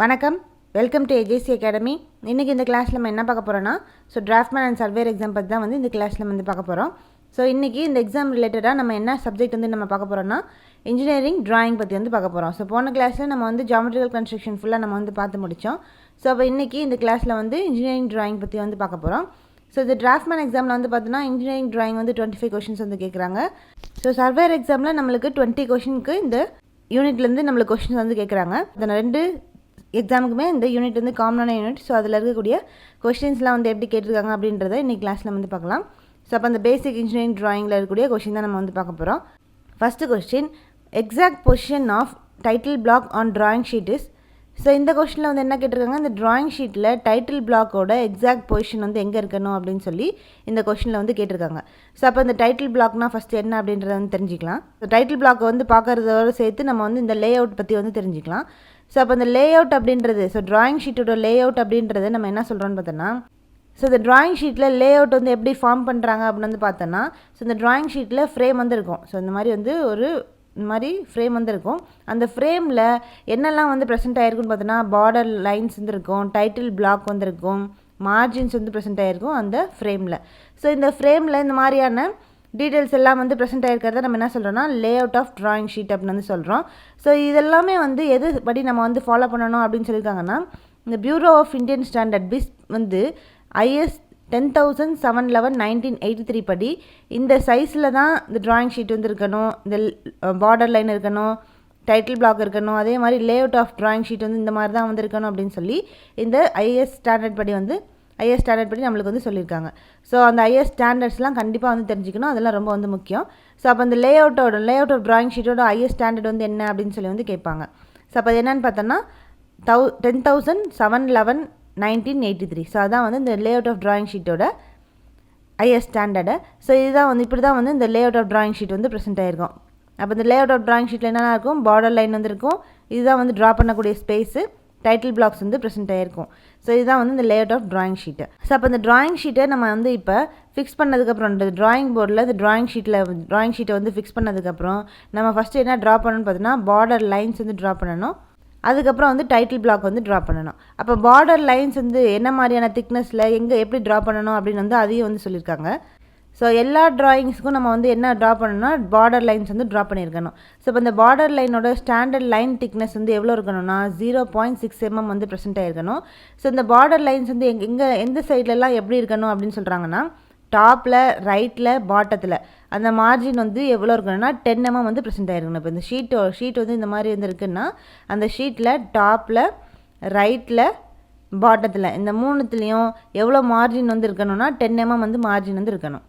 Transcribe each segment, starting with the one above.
வணக்கம், welcome to AJC academy. இன்றைக்கி இந்த கிளாஸில் நம்ம என்ன பார்க்க போகிறோன்னா, டிராஃப்ட்மேன் அண்ட் சர்வேர் எக்ஸாம் பற்றி தான் இந்த கிளாஸில் பார்க்க போகிறோம். இன்றைக்கி இந்த எக்ஸாம் ரிலேட்டடாக நம்ம என்ன சப்ஜெக்ட் நம்ம பார்க்க போகிறோன்னா, இன்ஜினியரிங் டிராயிங் பற்றி பார்க்க போகிறோம். போன கிளாஸில் நம்ம ஜியோமெட்ரிக்கல் கன்ஸ்ட்ரக்ஷன் ஃபுல்லாக நம்ம பார்த்து முடித்தோம். அப்போ இன்றைக்கி இந்த கிளாஸில் இன்ஜினியரிங் டிராயிங் பற்றி பார்க்க போகிறோம். இந்த டிராஃப்ட்மேன் எக்ஸாமில் பார்த்தோன்னா இன்ஜினியரிங் டிராயிங் 25 கொஷின்ஸ் கேட்குறாங்க. சர்வேர் எக்ஸாமில் நம்மளுக்கு 20 கொஷினுக்கு இந்த யூனிட்லேருந்து நம்மளுக்கு கொஷின்ஸ் கேட்குறாங்க. இந்த ரெண்டு எக்ஸாமுக்குமே இந்த யூனிட் காமனான யூனிட். அதில் இருக்கக்கூடிய கொஷின்ஸ்லாம் எப்படி கேட்டிருக்காங்க அப்படின்றத இன்றைக்கி கிளாஸில் பார்க்கலாம். அப்போ அந்த பேசிக் இன்ஜினியரிங் டிராயிங்கில் இருக்கக்கூடிய கொஷின் தான் நம்ம பார்க்க போகிறோம். First question, exact position of title block on drawing sheet is. இந்த கொஸ்டினில் என்ன கேட்டிருக்காங்க, இந்த டிராயிங் ஷீட்டில் டைட்டில் பிளாக்கோட எக்ஸாக்ட் பொசிஷன் எங்கே இருக்கணும் அப்படின்னு சொல்லி இந்த கொஸ்டினில் கேட்டிருக்காங்க. அப்போ இந்த டைட்டில் பிளாக்னால் ஃபஸ்ட்டு என்ன அப்படின்றத தெரிஞ்சிக்கலாம். டைட்டில் பிளாக்கை பார்க்குறதோடு சேர்த்து நம்ம இந்த லே அவுட் பற்றி தெரிஞ்சிக்கலாம். அப்போ இந்த லே அவுட் அப்படின்றது, டிராயிங் ஷீட்டோட லே அவுட் அப்படின்றது நம்ம என்ன சொல்கிறோன்னு பார்த்தோன்னா, இந்த டிராயிங் ஷீட்டில் லே அவுட் எப்படி ஃபார்ம் பண்ணுறாங்க அப்படின்னு பார்த்தோன்னா, இந்த டிராயிங் ஷீட்டில் ஃப்ரேம் இருக்கும். இந்த மாதிரி ஒரு இந்த மாதிரி ஃப்ரேம் இருக்கும். அந்த ஃப்ரேமில் என்னெல்லாம் ப்ரெசென்ட் ஆகிருக்குன்னு பார்த்தோன்னா, பார்டர் லைன்ஸ் இருக்கும், டைட்டில் பிளாக் இருக்கும், மார்ஜின்ஸ் ப்ரெசென்ட் ஆகிருக்கும் அந்த ஃப்ரேமில். இந்த ஃப்ரேமில் இந்த மாதிரியான டீட்டெயில்ஸ் எல்லாம் ப்ரெசென்ட் ஆகிருக்கிறத நம்ம என்ன சொல்கிறோன்னா, layout of drawing sheet அப்படின்னு சொல்கிறோம். இதெல்லாமே எது படி நம்ம ஃபாலோ பண்ணணும் அப்படின்னு சொல்லியிருக்காங்கன்னா, இந்த பியூரோ ஆஃப் இந்தியன் ஸ்டாண்டர்ட் பிஸ் IS 10,711/1983 படி இந்த சைஸில் தான் இந்த டிராயிங் ஷீட் இருக்கணும், இந்த பார்டர் லைன் இருக்கணும், டைட்டில் பிளாக் இருக்கணும், அதே மாதிரி layout of drawing sheet இந்த மாதிரி தான் இருக்கணும் அப்படின்னு சொல்லி இந்த IS ஸ்டாண்டர்ட் படி IS ஸ்டாண்டர்ட் படி நம்மளுக்கு சொல்லியிருக்காங்க. அந்த IS ஸ்டாண்டர்ட்ஸ்லாம் கண்டிப்பாக தெரிஞ்சுக்கணும், அதெல்லாம் ரொம்ப முக்கியம். அப்போ அந்த லே அவுட் ஆஃப் டிராயிங் ஷீட்டோட IS ஸ்டாண்டர்ட் என்ன அப்படின்னு சொல்லி கேட்பாங்க. அப்போ அது என்னென்னு பார்த்தோன்னா 10,711/1983. அதான் இந்த லே அவுட் ஆஃப் டிராயிங் ஷீட்டோட IS ஸ்டாண்டர்டு. இதுதான் இப்படி தான் இந்த layout of drawing sheet present ஆகிருக்கும். அப்போ இந்த லே அவுட் ஆஃப் டிராயிங் ஷீட்டில் என்னென்ன இருக்கும், பார்டர் லைன் இருக்கும், இதுதான் ட்ரா பண்ணக்கூடிய ஸ்பேஸு, டைட்டில் பிளாக்ஸ் ப்ரெசென்ட் ஆகிருக்கும். இதுதான் இந்த layout of drawing sheet. அப்போ இந்த டிராயிங் ஷீட்டை நம்ம இப்போ ஃபிக்ஸ் பண்ணதுக்கப்புறம் இந்த டிராயிங் போர்டில் இந்த டிராயிங் ஷீட்டை ஃபிக்ஸ் பண்ணதுக்கப்புறம் நம்ம ஃபஸ்ட்டு என்ன ட்ரா பண்ணணும்னு பார்த்தோன்னா, பார்டர் லைன்ஸ் ட்ரா பண்ணணும். அதுக்கப்புறம் டைட்டில் பிளாக் ட்ரா பண்ணணும். அப்போ பார்டர் லைன்ஸ் என்ன மாதிரியான திக்னஸில் எப்படி ட்ரா பண்ணணும் அப்படின்னு அதையும் சொல்லியிருக்காங்க. எல்லா ட்ராயிங்ஸுக்கும் நம்ம என்ன ட்ரா பண்ணணும்னா, பார்டர் லைன்ஸ் ட்ரா பண்ணியிருக்கணும். இப்போ இந்த பார்டர் லைனோட ஸ்டாண்டர்ட் லைன் திக்னஸ் எவ்வளோ இருக்கணும்னா 0.6 mm ப்ரெசென்ட் ஆகிருக்கணும். இந்த பார்டர் லைன்ஸ் எந்த சைட்லலாம் எப்படி இருக்கணும் அப்படின்னு சொல்கிறாங்கன்னா, டாப்பில், ரைட்டில், பாட்டத்தில் அந்த மார்ஜின் எவ்வளோ இருக்கணும்னா 10 mm ப்ரெசென்ட் ஆகிருக்கணும். இப்போ இந்த ஷீட் இந்த மாதிரி இருக்குன்னா, அந்த ஷீட்டில் டாப்பில், ரைட்டில், பாட்டத்தில் இந்த மூணுத்துலேயும் எவ்வளோ மார்ஜின் இருக்கணும்னா 10 mm மார்ஜின் இருக்கணும்.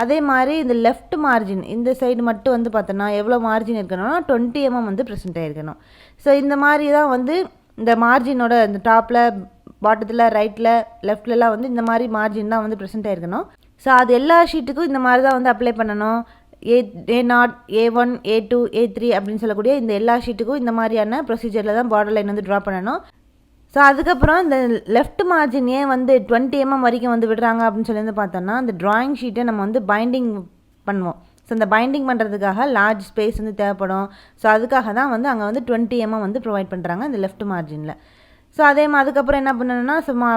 அதே மாதிரி இந்த லெஃப்ட் மார்ஜின் இந்த சைடு மட்டும் பார்த்தோன்னா எவ்வளோ மார்ஜின் இருக்கணும்னா 20 mm ப்ரெசென்ட் ஆகிருக்கணும். இந்த மாதிரி தான் இந்த மார்ஜினோட இந்த டாப்பில், பாட்டத்தில், ரைட்டில், லெஃப்ட்லலாம் இந்த மாதிரி மார்ஜின் தான் ப்ரெசென்ட் ஆகிருக்கணும். அது எல்லா ஷீட்டுக்கும் இந்த மாதிரி தான் அப்ளை பண்ணணும். A0, A1, A2, A3 அப்படின்னு சொல்லக்கூடிய இந்த எல்லா ஷீட்டுக்கும் இந்த மாதிரியான ப்ரொசீஜரில் தான் பார்டர் லைன் ட்ரா பண்ணணும். அதுக்கப்புறம் இந்த லெஃப்ட் மார்ஜின் ஏன் 20 mm வரைக்கும் விடுறாங்க அப்படின்னு சொல்லி பார்த்தோன்னா, அந்த டிராயிங் ஷீட்டை நம்ம பைண்டிங் பண்ணுவோம். இந்த பைண்டிங் பண்ணுறதுக்காக லார்ஜ் ஸ்பேஸ் தேவைப்படும். அதுக்காக தான் அங்கே 20 mm ப்ரொவைட் பண்ணுறாங்க இந்த லெஃப்ட் மார்ஜினில். அதே மாதிரி அதுக்கப்புறம் என்ன பண்ணணும்னா,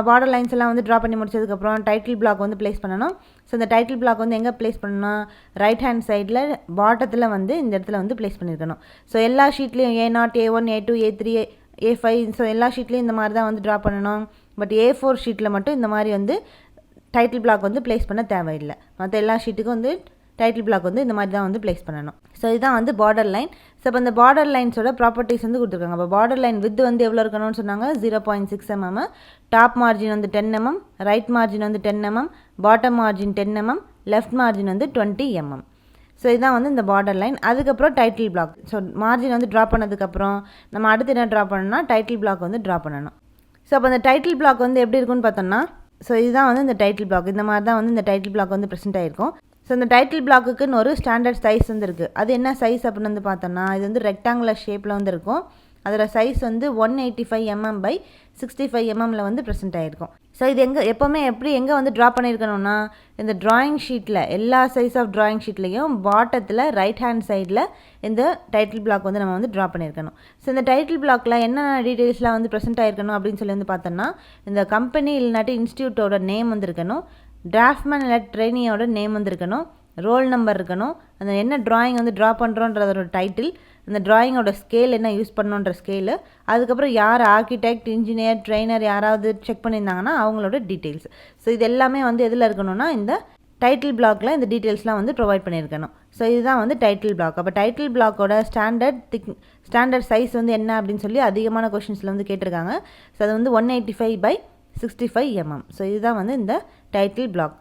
பார்டர் லைன்ஸ் எல்லாம் ட்ரா பண்ணி முடிச்சதுக்கப்புறம் டைட்டில் பிளாக் ப்ளேஸ் பண்ணணும். இந்த டைட்டில் பிளாக் எங்கே ப்ளேஸ் பண்ணணும், ரைட் ஹேண்ட் சைடில் பாட்டத்தில் இந்த இடத்துல ப்ளேஸ் பண்ணியிருக்கணும். எல்லா ஷீட்லேயும் A0, A1, A2, A3, A5 எல்லா ஷீட்லேயும் இந்த மாதிரி தான் ட்ரா பண்ணணும். பட் A4 ஷீட்டில் மட்டும் இந்த மாதிரி டைட்டில் பிளாக் ப்ளேஸ் பண்ண தேவையில்லை. மற்ற எல்லா ஷீட்டுக்கும் டைட்டில் பிளாக் இந்த மாதிரி தான் ப்ளேஸ் பண்ணணும். இதுதான் பார்டர் லைன். இப்போ இந்த பார்டர் லைன்ஸோட ப்ராப்பர்ட்டிஸ் கொடுத்துருக்காங்க. இப்போ பார்டர் லைன் வித் எவ்வளோ இருக்கணும்னு சொன்னாங்க, 0.6 mm, top margin 10 mm, right margin 10 mm, bottom margin 10 mm, left margin 20 mm. இதுதான் இந்த பார்டர் லைன். அதுக்கப்புறம் டைட்டில் பிளாக். மார்ஜின் ட்ரா பண்ணதுக்கப்புறம் நம்ம அடுத்து என்ன ட்ரா பண்ணணும்னா, டைட்டில் பிளாக் ட்ரா பண்ணணும். அப்போ அந்த டைட்டில் பிளாக் எப்படி இருக்குன்னு பார்த்தோம்னா, இதுதான் இந்த டைட்டில் பிளாக். இந்த மாதிரி தான் இந்த டைட்டில் பிளாக் ப்ரெசென்ட் ஆகிருக்கும். இந்த டைட்டில் பிளாக்குன்னு ஒரு ஸ்டாண்டர்ட் சைஸ் இருக்குது. அது என்ன சைஸ் அப்படின்னு பார்த்தோன்னா, இது ரெக்டாங்குலர் ஷேப்பில் இருக்கும். அதோட size 185 mm by 65 mm present ஆகிருக்கும். ஸோ இது எப்போவுமே எங்கே வந்து ட்ரா பண்ணியிருக்கணும்னா இந்த ட்ராயிங் ஷீட்டில் எல்லா சைஸ் ஆஃப் ட்ராயிங் ஷீட்லேயும் பாட்டத்தில் ரைட் ஹேண்ட் சைடில் இந்த டைட்டில் பிளாக் வந்து நம்ம வந்து ட்ரா பண்ணியிருக்கணும். ஸோ இந்த டைட்டில் பிளாக்ல என்ன டீட்டெயில்ஸ்லாம் வந்து ப்ரெசென்ட் ஆகிருக்கணும் அப்படின்னு சொல்லி வந்து பார்த்தோம்னா இந்த கம்பெனி இல்லாட்டி இன்ஸ்டியூட்டோட நேம் வந்து இருக்கணும், டிராஃப்ட்மேன் இல்லை ட்ரெயினியோட நேம் வந்து இருக்கணும், ரோல் நம்பர் இருக்கணும், அந்த என்ன ட்ராயிங் வந்து ட்ரா பண்ணுறோன்றதோட டைட்டில், அந்த ட்ராயிங்கோட ஸ்கேல் என்ன யூஸ் பண்ணணுன்ற ஸ்கேலு, அதுக்கப்புறம் யார் ஆர்கிடெக்ட் இன்ஜினியர் ட்ரெயினர் யாராவது செக் பண்ணியிருந்தாங்கன்னா அவங்களோட டீட்டெயில்ஸ். ஸோ இது எல்லாமே வந்து எதில் இருக்கணும்னா இந்த டைட்டில் பிளாக்ல இந்த டீட்டெயில்ஸ்லாம் வந்து ப்ரொவைட் பண்ணியிருக்கணும். ஸோ இதுதான் வந்து டைட்டில் பிளாக். அப்போ டைட்டில் பிளாக்கோட ஸ்டாண்டர்ட் சைஸ் வந்து என்ன அப்படின்னு சொல்லி அதிகமான கொஷின்ஸில் வந்து கேட்டிருக்காங்க. ஸோ அது வந்து 185/65 mm. ஸோ இதுதான் வந்து இந்த டைட்டில் பிளாக்.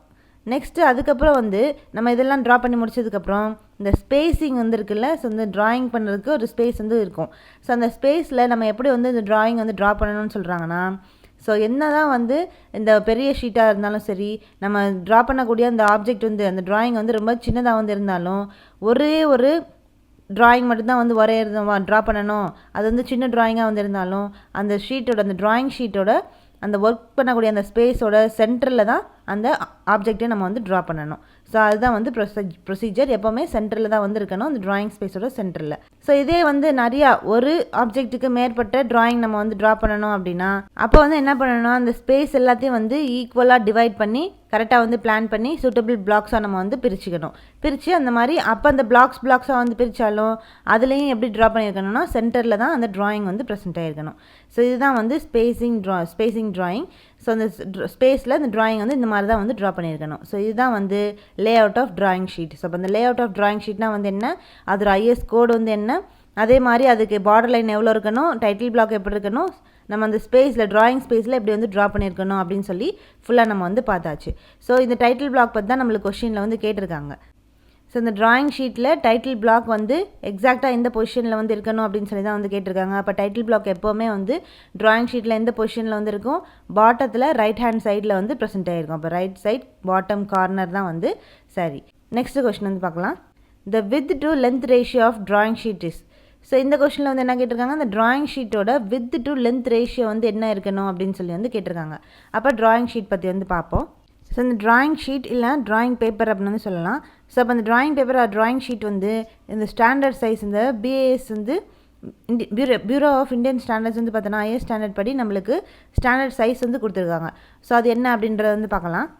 நெக்ஸ்ட்டு அதுக்கப்புறம் வந்து நம்ம இதெல்லாம் ட்ரா பண்ணி முடிச்சதுக்கப்புறம் இந்த ஸ்பேஸிங் வந்து இருக்குல்ல, ஸோ இந்த ட்ராயிங் பண்ணுறதுக்கு ஒரு ஸ்பேஸ் வந்து இருக்கும். ஸோ அந்த ஸ்பேஸில் நம்ம எப்படி வந்து இந்த ட்ராயிங் வந்து ட்ரா பண்ணணும்னு சொல்கிறாங்கன்னா, ஸோ என்ன தான் வந்து இந்த பெரிய ஷீட்டாக இருந்தாலும் சரி, நம்ம ட்ரா பண்ணக்கூடிய அந்த ஆப்ஜெக்ட் வந்து அந்த ட்ராயிங் வந்து ரொம்ப சின்னதாக வந்து இருந்தாலும் ஒரே ஒரு ட்ராயிங் மட்டும்தான் வந்து ட்ரா பண்ணணும், அது வந்து சின்ன ட்ராயிங்காக வந்து இருந்தாலும் அந்த ஷீட்டோட அந்த ட்ராயிங் ஷீட்டோட அந்த ஒர்க் பண்ணக்கூடிய அந்த ஸ்பேஸோட சென்டரில் தான் அந்த ஆப்ஜெக்டை நம்ம வந்து ட்ரா பண்ணணும். ஸோ அதுதான் வந்து ப்ரொசீஜர். எப்போவுமே சென்டரில் தான் வந்து இருக்கணும், அந்த ட்ராயிங் ஸ்பேஸோட சென்டரில். ஸோ இதே வந்து நிறையா ஒரு ஆப்ஜெக்ட்டுக்கு மேற்பட்ட ட்ராயிங் நம்ம வந்து ட்ரா பண்ணணும் அப்படின்னா அப்போ வந்து என்ன பண்ணணும்னா அந்த ஸ்பேஸ் எல்லாத்தையும் வந்து ஈக்குவலாக டிவைட் பண்ணி கரெக்டாக வந்து பிளான் பண்ணி சூட்டபிள் பிளாக்ஸாக நம்ம வந்து பிரித்து அந்த மாதிரி அப்போ அந்த பிளாக்ஸாக வந்து பிரித்தாலும் அதுலேயும் எப்படி ட்ரா பண்ணியிருக்கணும்னா சென்டரில் தான் அந்த ட்ராயிங் வந்து ப்ரெசென்ட் ஆகிருக்கணும். ஸோ இதுதான் வந்து ஸ்பேசிங் ட்ராயிங். ஸோ அந்த ஸ்பேஸில் இந்த ட்ராயிங் வந்து இந்த மாதிரி தான் வந்து ட்ரா பண்ணியிருக்கணும். ஸோ இதுதான் வந்து layout of drawing sheet. So அப்போ அந்த லே அவுட் ஆஃப் ட்ராயிங் ஷீட்னா வந்து என்ன, அதோட ஐஎஸ் கோடு வந்து என்ன, அதே மாதிரி அதுக்கு பார்டர் லைன் எவ்வளோ இருக்கணும், டைட்டில் பிளாக் எப்படி இருக்கணும், நம்ம அந்த ஸ்பேஸில் ட்ராயிங் ஸ்பேஸில் எப்படி வந்து ட்ரா பண்ணியிருக்கணும் அப்படின்னு சொல்லி ஃபுல்லாக நம்ம வந்து பார்த்தாச்சு. ஸோ இந்த டைட்டில் பிளாக் பற்றி தான் நம்மளுக்கு கொஷினில் வந்து கேட்டிருக்காங்க. ஸோ இந்த ட்ராயிங் ஷீட்டில் டைட்டில் பிளாக் வந்து எக்ஸாக்டாக எந்த பொசிஷனில் வந்து இருக்கணும் அப்படின்னு சொல்லி தான் வந்து கேட்டிருக்காங்க. அப்போ டைட்டில் பிளாக் எப்போவுமே வந்து ட்ராயிங் ஷீட்டில் எந்த பொசிஷனில் வந்து இருக்கும், பாட்டத்தில் ரைட் ஹேண்ட் சைடில் வந்து ப்ரெசென்ட் ஆகிருக்கும். அப்போ ரைட் சைட் பாட்டம் கார்னர் தான் வந்து சரி. நெக்ஸ்ட் கொஸ்டின் வந்து பார்க்கலாம். The width to length ratio of drawing sheet is. So இந்த கொஸ்டினில் வந்து என்ன கேட்டிருக்காங்க, அந்த ட்ராயிங் ஷீட்டோட வித் டு லென்த் ரேஷியோ வந்து என்ன இருக்கணும் அப்படின்னு சொல்லி வந்து கேட்டிருக்காங்க. அப்போ ட்ராயிங் ஷீட் பற்றி வந்து பார்ப்போம். ஸோ இந்த ட்ராயிங் ஷீட் இல்லை ட்ராயிங் பேப்பர் அப்படின்னு வந்து சொல்லலாம். ஸோ அப்போ அந்த ட்ராயிங் பேப்பர் ட்ராயிங் ஷீட் வந்து இந்த ஸ்டாண்டர்ட் சைஸ் இந்த பிஏஎஸ் வந்து பியூரோ ஆஃப் இந்தியன் ஸ்டாண்டர்ட்ஸ் வந்து பார்த்தோன்னா ஐஎஸ் ஸ்டாண்டர்ட் படி நம்மளுக்கு ஸ்டாண்டர்ட் சைஸ் வந்து கொடுத்துருக்காங்க. ஸோ அது என்ன அப்படின்றத வந்து பார்க்கலாம்.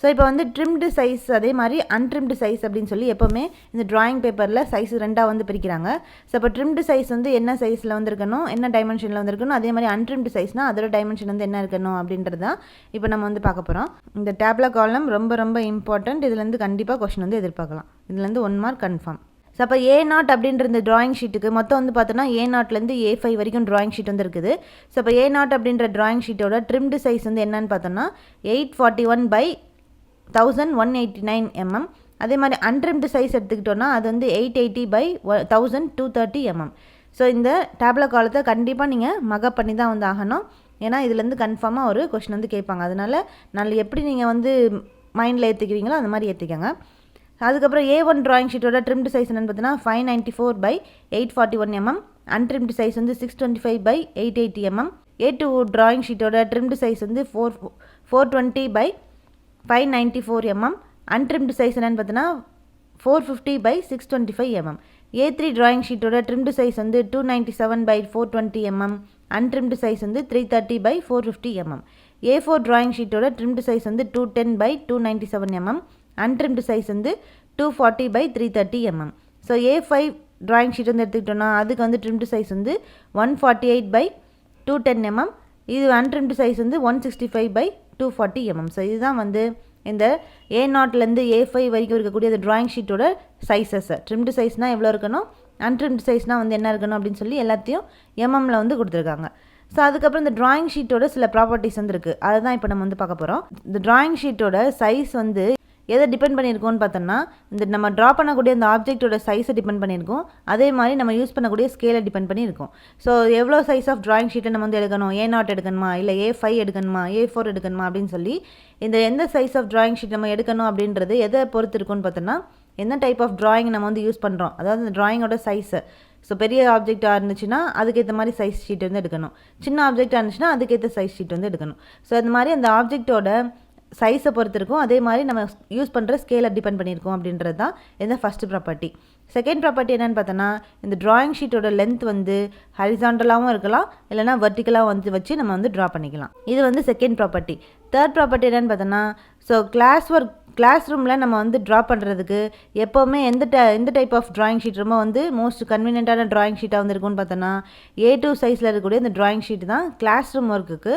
ஸோ இப்போ வந்து ட்ரிம்டு சைஸ் அதே மாதிரி அன்ட்ரிம்டு சைஸ் அப்படின்னு சொல்லி எப்போவுமே இந்த ட்ராயிங் பேப்பரில் சைஸ் ரெண்டாக வந்து பிரிக்கிறாங்க. ஸோ இப்போ ட்ரிம்டு சைஸ் வந்து என்ன சைஸில் வந்து இருக்கணும், என்ன டைமென்ஷனில் வந்து இருக்கணும், அதே மாதிரி அன்ட்ரிம்டு சைஸ்னால் அதோட டைமென்ஷன் வந்து என்ன இருக்கணும் அப்படின்றது தான் இப்போ நம்ம வந்து பார்க்க போகிறோம். இந்த டேப்லர் காலம் ரொம்ப ரொம்ப இம்பார்ட்டண்ட். இதுலேருந்து கண்டிப்பாக கொஸ்டின் வந்து எதிர்பார்க்கலாம். இதுலேருந்து 1 மார்க் கன்ஃபார்ம். ஸோ அப்போ A0 அப்படின்ற இந்த ட்ராயிங் ஷீட்டுக்கு மொத்தம் வந்து பார்த்தோன்னா A0லேருந்து A5 வரைக்கும் ட்ராயிங் ஷீட் வந்து இருக்குது. ஸோ இப்போ A0 அப்படின்ற ட்ராயிங் ஷீட்டோட ட்ரிம்டு சைஸ் வந்து என்னன்னு பார்த்தோன்னா 841/1189 mm. அதே மாதிரி அன்ட்ரிம்டு சைஸ் எடுத்துக்கிட்டோன்னா அது வந்து 880/1230 mm. ஸோ இந்த டேப்லர் காலத்தை கண்டிப்பாக நீங்கள் மகப் பண்ணி தான் வந்து ஆகணும். ஏன்னா இதுலேருந்து கன்ஃபார்மாக ஒரு கொஷின் வந்து கேட்பாங்க. அதனால் நான் எப்படி நீங்கள் வந்து மைண்டில் ஏற்றிக்கிறீங்களோ அந்த மாதிரி ஏற்றிக்கங்க. அதுக்கப்புறம் A1 ட்ராயிங் ஷீட்டோட ட்ரிம்டு சைஸ் என்னென்னு பார்த்தீங்கன்னா 594/841 mm. அன்ட்ரிம்டு சைஸ் வந்து 625/880 mm. A2 ட்ராயிங் ஷீட்டோட ட்ரிம்டு சைஸ் வந்து 420/594 mm. அன்ட்ரிம்டு சைஸ் என்னென்னு பார்த்தீங்கன்னா 450/625 mm. A3 ட்ராயிங் ஷீட்டோட ட்ரிம்டு சைஸ் வந்து 297/420 mm. அன்ட்ரிம்டு சைஸ் வந்து 330/450 mm. A4 ட்ராயிங் ஷீட்டோட ட்ரிம்டு சைஸ் வந்து 210/297 mm. அன்ட்ரிம்டு சைஸ் வந்து 240/330 mm. So A5 drawing sheet வந்து எடுத்துக்கிட்டோன்னா அதுக்கு வந்து ட்ரிம்டு சைஸ் வந்து 148/210 mm. இது அன்ட்ரிம்டு சைஸ் வந்து 165/240 mm. ஸோ இதுதான் வந்து இந்த A0லேருந்து A5 வரைக்கும் இருக்கக்கூடிய அந்த ட்ராயிங் ஷீட்டோட சைஸஸ். ட்ரிம்டு சைஸ்னால் எவ்வளோ இருக்கணும், அன்ட்ரிம்டு சைஸ்னால் வந்து என்ன இருக்கணும் அப்படின்னு சொல்லி எல்லாத்தையும் எம்எம்மில் வந்து கொடுத்துருக்காங்க. ஸோ அதுக்கப்புறம் இந்த ட்ராயிங் ஷீட்டோட சில ப்ராப்பர்ட்டிஸ் வந்து இருக்குது. அதை தான் இப்போ நம்ம வந்து பார்க்க போகிறோம். இந்த ட்ராயிங் ஷீட்டோட சைஸ் வந்து எதை டிபெண்ட் பண்ணியிருக்கோன்னு பார்த்தோம்னா இந்த நம்ம ட்ரா பண்ணக்கூடிய அந்த ஆப்ஜெக்டோட சைஸை டிபெண்ட் பண்ணியிருக்கோம். அதே மாதிரி நம்ம யூஸ் பண்ணக்கூடிய ஸ்கேலை டிபெண்ட் பண்ணியிருக்கோம். ஸோ எவ்வளோ சைஸ் ஆஃப் ட்ராயிங் ஷீட்டை நம்ம வந்து எடுக்கணும், A0 எடுக்கணுமா இல்லை A5 எடுக்கணுமா A4 எடுக்கணுமா அப்படின்னு சொல்லி இந்த எந்த சைஸ் ஆஃப் ட்ராயிங் ஷீட் நம்ம எடுக்கணும் அப்படின்றது எதை பொறுத்து இருக்குன்னு பார்த்தோன்னா என்ன டைப் ஆஃப் ட்ராயிங் நம்ம வந்து யூஸ் பண்ணுறோம், அதாவது அந்த ட்ராயிங்கோட சைஸு. ஸோ பெரிய ஆப்ஜெக்டாக இருந்துச்சுன்னா அதுக்கேற்ற மாதிரி சைஸ் ஷீட் வந்து எடுக்கணும். சின்ன ஆப்ஜெக்டாக இருந்துச்சுன்னா அதுக்கேற்ற சைஸ் ஷீட் வந்து எடுக்கணும். ஸோ அந்த மாதிரி அந்த ஆப்ஜெக்டோட சைஸை பொறுத்து இருக்கும், அதே மாதிரி நம்ம யூஸ் பண்ணுற ஸ்கேலை டிபெண்ட் பண்ணியிருக்கோம் அப்படின்றது தான் இந்த ஃபஸ்ட்டு ப்ராப்பர்ட்டி. செகண்ட் ப்ராப்பர்ட்டி என்னென்னு பார்த்தோன்னா, இந்த ட்ராயிங் ஷீட்டோட லென்த் வந்து ஹரிசாண்டலாகவும் இருக்கலாம், இல்லைனா வெர்டிக்கலாக வந்து வச்சு நம்ம வந்து ட்ரா பண்ணிக்கலாம். இது வந்து செகண்ட் ப்ராப்பர்ட்டி. தேர்ட் ப்ராப்பர்ட்டி என்னென்னு பார்த்தோன்னா, ஸோ கிளாஸ் ரூமில் நம்ம வந்து ட்ரா பண்ணுறதுக்கு எப்போவுமே எந்த டைப் ஆஃப் ட்ராயிங் ஷீட் ரொம்ப வந்து மோஸ்ட் கன்வீனியன்ட்டான ட்ராயிங் ஷீட்டாக வந்து இருக்கும்னு பார்த்தோன்னா, A2 சைஸில் இருக்கக்கூடிய இந்த ட்ராயிங் ஷீட் தான் கிளாஸ் ரூம் ஒர்க்குக்கு,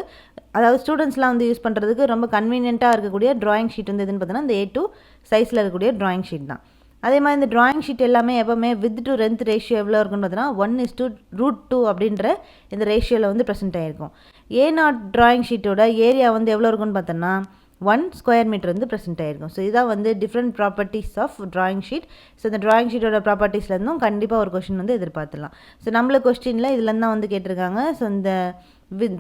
அதாவது ஸ்டூடெண்ட்ஸ்லாம் வந்து யூஸ் பண்ணுறதுக்கு ரொம்ப கன்வீனியண்ட்டாக இருக்கக்கூடிய ட்ராயிங் ஷீட் வந்து எதுன்னு பார்த்தோன்னா இந்த A2 சைஸில் இருக்கக்கூடிய ட்ராயிங் ஷீட் தான். அதே மாதிரி இந்த ட்ராயிங் ஷீட் எல்லாமே எப்போவுமே வித் டு லென்த் ரேஷியோ எவ்வளோ இருக்குன்னு பார்த்தோன்னா 1:√2 அப்படின்ற இந்த ரேஷியோவில் வந்து ப்ரெசென்ட் ஆகிருக்கும். A0 ட்ராயிங் ஷீட்டோட ஏரியா வந்து எவ்வளோ இருக்குன்னு பார்த்தோன்னா 1 ஸ்கொயர் மீட்டர் வந்து ப்ரெசென்ட் ஆகிருக்கும். ஸோ இதான் வந்து different properties of drawing sheet. So இந்த ட்ராயிங் ஷீட்டோட ப்ராப்பர்ட்டிஸ்லேருந்தும் கண்டிப்பாக ஒரு கொஸ்டின் வந்து எதிர்பார்த்துலாம். ஸோ நம்மளுக்கு கொஸ்டினில் இதுலேருந்து தான் வந்து கேட்டிருக்காங்க. ஸோ இந்த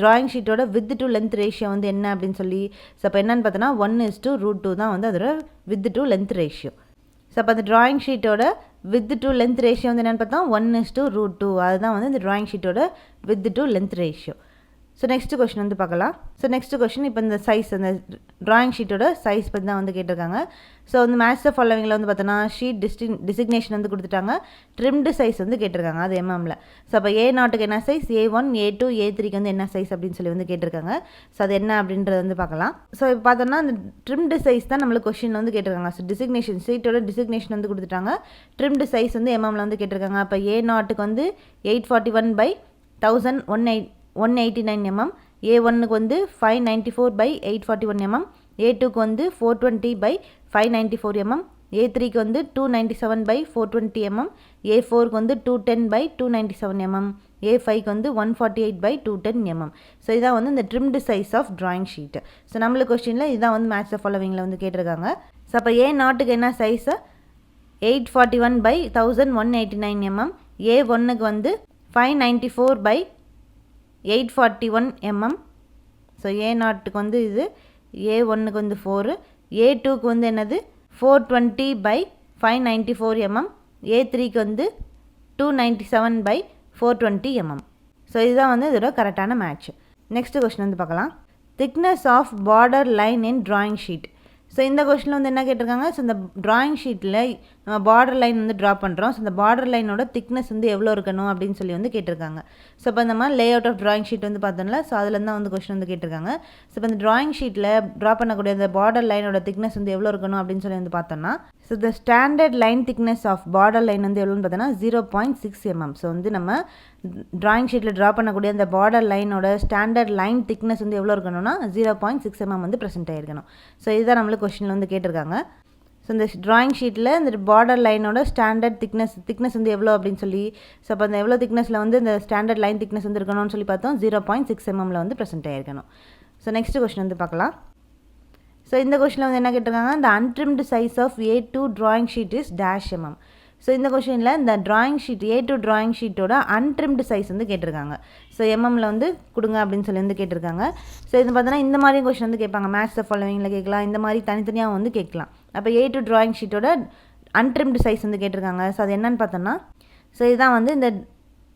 ட்ராயிங் ஷீட்டோட வித் டு லென்த் ரேஷியோ வந்து என்ன அப்படின்னு சொல்லி, ஸோ அப்போ என்னென்னு பார்த்தோன்னா 1:√2 தான் வந்து அதோட width to length ratio. So அப்போ அந்த ட்ராயிங் ஷீட்டோட வித் டு லென்த் ரேஷியோ வந்து என்னென்னு பார்த்தா 1:√2, அதுதான் வந்து இந்த ட்ராயிங் ஷீட்டோட width to length ratio. So next question வந்து பார்க்கலாம். ஸோ நெக்ஸ்ட் கொஸ்டின் இப்போ இந்த சைஸ், அந்த ட்ராயிங் ஷீட்டோட சைஸ் பற்றி தான் வந்து கேட்டிருக்காங்க. ஸோ வந்து மேட்ச் த ஃபாலோவிங்கில் வந்து பார்த்தோன்னா ஷீட் டிசிக்னேஷன் வந்து கொடுத்துட்டாங்க, ட்ரிம்டு சைஸ் வந்து கேட்டிருக்காங்க, அது எம்எம்மில். ஸோ அப்போ A0க்கு என்ன சைஸ், A1, A2, A3க்கு வந்து என்ன சைஸ் அப்படின்னு சொல்லி வந்து கேட்டிருக்காங்க. ஸோ அது என்ன அப்படின்றது வந்து பார்க்கலாம். ஸோ இப்போ பார்த்தோன்னா அந்த ட்ரிம்டு சைஸ் தான் நம்மளுக்கு கொஸ்டின் வந்து கேட்டிருக்காங்க. ஸோ டிசிக்னேஷன் ஷீட்டோட டிசிக்னேஷன் வந்து கொடுத்துட்டாங்க, ட்ரிம்டு சைஸ் வந்து எம்எம்மில் வந்து கேட்டிருக்காங்க. அப்போ A0க்கு வந்து 841/1189 mm, A1க்கு வந்து 594/841 mm, A2க்கு வந்து 420/594 mm, A3க்கு வந்து 297/420 mm, A4க்கு வந்து 210/297 mm, A5க்கு வந்து 148/210 mm. ஸோ இதான் வந்து இந்த trimmed size of drawing sheet. So நம்மளுக்கு கொஸ்டினில் இதான் வந்து மேட்ச் த ஃபாலோவிங்கில் வந்து கேட்டிருக்காங்க. ஸோ அப்போ A0க்கு என்ன சைஸு 841/1189 mm, A1க்கு வந்து 594/841 mm. ஸோ A0க்கு வந்து இது, A1க்கு வந்து 4, A2க்கு வந்து என்னது 420/594 mm, A3க்கு வந்து 297/420 mm. ஸோ இதுதான் வந்து இதோட கரெக்டான மேட்ச். நெக்ஸ்ட் கொஸ்டின் வந்து பார்க்கலாம். Thickness of border line in drawing sheet. So இந்த கொஸ்டினில் வந்து என்ன கேட்டிருக்காங்க, ஸோ இந்த ட்ராயிங் ஷீட்டில் நம்ம பார்டர் லைன் வந்து ட்ரா பண்ணுறோம். ஸோ இந்த பார்டர் லைனோட திக்னஸ் வந்து எவ்வளோ இருக்கணும் அப்படின்னு சொல்லி வந்து கேட்டிருக்காங்க. ஸோ இப்போ இந்த மாதிரி layout of drawing sheet வந்து பார்த்தோம்ல, ஸோ அதுலேருந்து தான் வந்து கொஸ்டின் வந்து கேட்டிருக்காங்க. ஸோ இப்போ இந்த ட்ராயிங் ஷீட்டில் ட்ரா பண்ணக்கூடிய அந்த பார்டர் லைனோட திக்னஸ் வந்து எவ்வளோ இருக்கணும் அப்படின்னு சொல்லி வந்து பார்த்தோம்னா, so the standard line thickness of border line வந்து எவ்வளோன்னு பார்த்தோன்னா 0.6 mm. ஸோ வந்து நம்ம ட்ராயிங் ஷீட்டில் ட்ரா பண்ணக்கூடிய அந்த பார்டர் லைனோட ஸ்டாண்டர்ட் லைன் திக்னஸ் வந்து எவ்வளோ இருக்கணும்னா 0.6 mm வந்து ப்ரெசென்ட் ஆகிருக்கணும். ஸோ இதுதான் நம்மளுக்கு கொஸ்டினில் வந்து கேட்டிருக்காங்க. ஸோ இந்த ட்ராயிங் ஷீட்டில் இந்த பார்டர் லைனோட ஸ்டாண்டர்ட் திக்னஸ் வந்து எவ்வளோ அப்படின்னு சொல்லி, ஸோ அப்போ அந்த எவ்வளோ திக்னஸில் வந்து இந்த ஸ்டாண்டர்ட் லைன் திக்னஸ் வந்து இருக்கணும்னு சொல்லி பார்த்தோம், 0.6 mm வந்து ப்ரெசென்ட் ஆகிருக்கணும். ஸோ நெக்ஸ்ட் கொஸ்டின் வந்து பார்க்கலாம். ஸோ இந்த கொஸ்டினில் வந்து என்ன கேட்டிருக்காங்க, இந்த untrimmed size of A2 drawing sheet is -mm. So இந்த கொஸ்டினில் இந்த ட்ராயிங் ஷீட் A2 ட்ராயிங் ஷீட்டோட அன்ட்ரிம்டு சைஸ் வந்து கேட்டிருக்காங்க. ஸோ எம்எம்மில் வந்து கொடுங்க அப்படின்னு சொல்லி வந்து கேட்டிருக்காங்க. ஸோ இது பார்த்தோன்னா இந்த மாதிரி கொஸ்டின் வந்து கேட்பாங்க, மேட்ச் த ஃபாலோவிங்கில் கேட்கலாம், இந்த மாதிரி தனித்தனியாக வந்து கேட்கலாம். அப்போ A2 ட்ராயிங் ஷீட்டோட அன்ட்ரிம்டு சைஸ் வந்து கேட்டிருக்காங்க. ஸோ அது என்னன்னு பார்த்தோன்னா, ஸோ இதுதான் வந்து இந்த